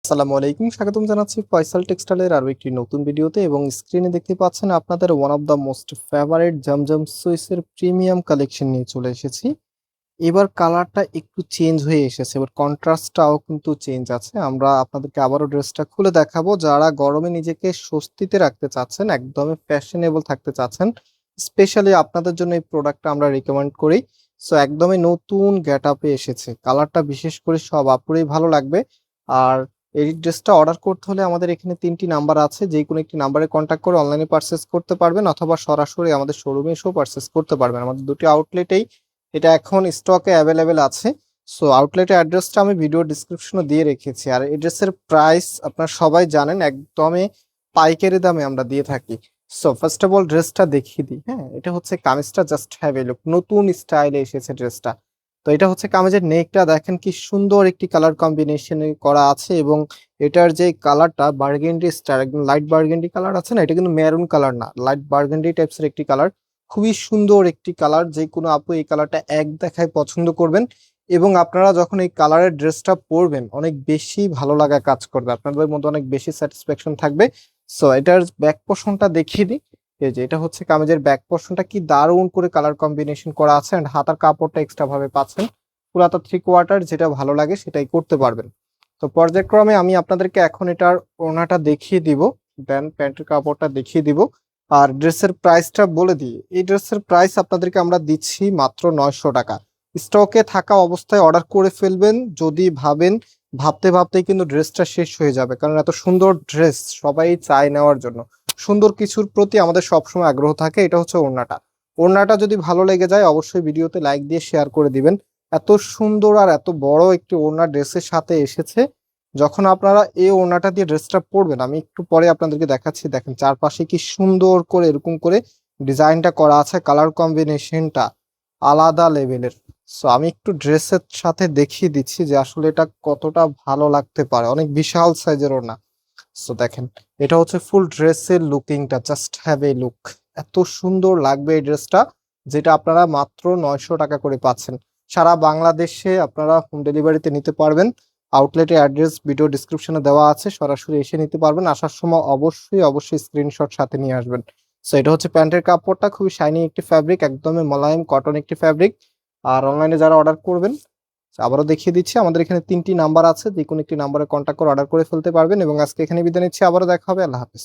আসসালামু আলাইকুম, স্বাগতম জানাচ্ছি ফয়সাল টেক্সটাইলের আরো একটি নতুন ভিডিওতে। এবং স্ক্রিনে দেখতে পাচ্ছেন আপনাদের one of the most favourite জমজম সুইসের প্রিমিয়াম কালেকশন নিয়ে চলে এসেছি। এবার কালারটা একটু চেঞ্জ হয়ে এসেছে, এবার কন্ট্রাস্টটাও কিন্তু চেঞ্জ আছে। আমরা আপনাদেরকে আবারও ড্রেসটা খুলে দেখাবো। যারা গরমে নিজেকে স্বস্তিতে রাখতে চাচ্ছেন, একদমই ফ্যাশনেবল থাকতে চাচ্ছেন, স্পেশালি আপনাদের জন্য এই প্রোডাক্টটা আমরা রিকমেন্ড করি। সো একদমই নতুন গেট আপে এসেছে, কালারটা বিশেষ করে সব আপুরই ভালো লাগবে। আর এই ড্রেসটা অর্ডার করতে হলে আমাদের এখানে 3টি নাম্বার আছে, যে কোনো একটি নাম্বারে কন্ট্যাক্ট করে অনলাইনে পারচেস করতে পারবেন, অথবা সরাসরি আমাদের শোরুমে এসেও পারচেস করতে পারবেন। আমাদের দুটি আউটলেটেই এটা এখন স্টকে অ্যাভেলেবেল আছে। সো আউটলেটের অ্যাড্রেসটা আমি ভিডিও ডিসক্রিপশনে দিয়ে রেখেছি। আর এই ড্রেসের প্রাইস আপনারা সবাই জানেন, একদমই পাইকারি দামে আমরা দিয়ে থাকি। সো ফার্স্ট অফ অল ড্রেসটা দেখিয়ে দিই। হ্যাঁ, এটা হচ্ছে কামিজটা, জাস্ট হ্যাভ এ লুক, নতুন স্টাইলে এসেছে ড্রেসটা। তো এটা হচ্ছে কামিজের নেকটা, দেখেন কি সুন্দর একটি কালার কম্বিনেশন করা আছে। এবং এটার যে কালারটা বার্গেন্ডি স্টার, একদম লাইট বার্গেন্ডি কালার আছে না, এটা কিন্তু মেরুন কালার না, লাইট বার্গেন্ডি টাইপসের একটি কালার। খুবই সুন্দর একটি কালার, যে কোনো আপু এই কালারটা এক দেখায় পছন্দ করবেন। এবং আপনারা যখন এই কালারের ড্রেসটা পরবেন, অনেক বেশি ভালো লাগা কাজ করবে, আপনাদের মধ্যে অনেক বেশি স্যাটিসফ্যাকশন থাকবে। সো এটার ব্যাক পোর্শনটা দেখিয়ে দিই। এই যে এটা হচ্ছে কামিজের ব্যাক পোর্শনটা, কি দারুণ করে কালার কম্বিনেশন করা আছে। এন্ড হাতার কাপড়টা এক্সট্রা ভাবে পাচ্ছেন, পুরো হাতা 3/4, যেটা ভালো লাগে সেটাই করতে পারবেন। তো পর্যায়ক্রমে আমি আপনাদেরকে এখন এটার ওড়নাটা দেখিয়ে দিব, দেন প্যান্টের কাপড়টা দেখিয়ে দিব। আর ড্রেসের প্রাইসটা বলে দিই, এই ড্রেসের প্রাইস আপনাদেরকে আমরা দিচ্ছি মাত্র 900 টাকা। স্টকে থাকা অবস্থায় অর্ডার করে ফেলবেন, যদি ভাবেন ভাবতে ভাবতেই কিন্তু ড্রেসটা শেষ হয়ে যাবে, কারণ এত সুন্দর ড্রেস সবাই চায় নেওয়ার জন্য। সুন্দর কিছুর প্রতি আমাদের সবসময় আগ্রহ থাকে। এটা হচ্ছে ওড়নাটা। ওড়নাটা যদি ভালো লেগে যায় অবশ্যই ভিডিওতে লাইক দিয়ে শেয়ার করে দিবেন। এত সুন্দর আর এত বড় একটি ওড়না ড্রেসের সাথে এসেছে। যখন আপনারা এই ওড়নাটা দিয়ে ড্রেসটা পরবেন, আমি একটু পরে আপনাদেরকে দেখাচ্ছি, দেখেন চারপাশে কি সুন্দর করে এরকম করে ডিজাইনটা করা আছে, কালার কম্বিনেশনটা আলাদা লেভেলের। সো আমি একটু ড্রেসের সাথে দেখিয়ে দিচ্ছি যে আসলে এটা কতটা ভালো লাগতে পারে, অনেক বিশাল সাইজের ওড়না। সো দেখেন, এটা হচ্ছে ফুল ড্রেসের লুকিংটা, জাস্ট হ্যাভ এ লুক। এত সুন্দর লাগবে এই ড্রেসটা, যেটা আপনারা মাত্র 900 টাকা করে পাচ্ছেন। সারা বাংলাদেশে আপনারা হোম ডেলিভারিতে নিতে পারবেন। আউটলেটের অ্যাড্রেস ভিডিও ডিসক্রিপশনে দেওয়া আছে, সরাসরি এসে নিতে পারবেন। আসার সময় অবশ্যই অবশ্যই স্ক্রিনশট সাথে নিয়ে আসবেন। সো এটা হচ্ছে প্যান্টের কাপড়টা, খুবই শাইনি একটি ফ্যাব্রিক, একদমই মোলায়েম কটন একটি ফ্যাব্রিক। আর অনলাইনে যারা অর্ডার করবেন, আবারও দেখিয়ে দিচ্ছি, আমাদের এখানে 3টি নাম্বার আছে, যে কোনো একটি নাম্বারে কন্ট্যাক্ট করে অর্ডার করে ফেলতে পারবেন। এবং আজকে এখানে বিদায় নিচ্ছি, আবারও দেখা হবে, আল্লাহ হাফেজ।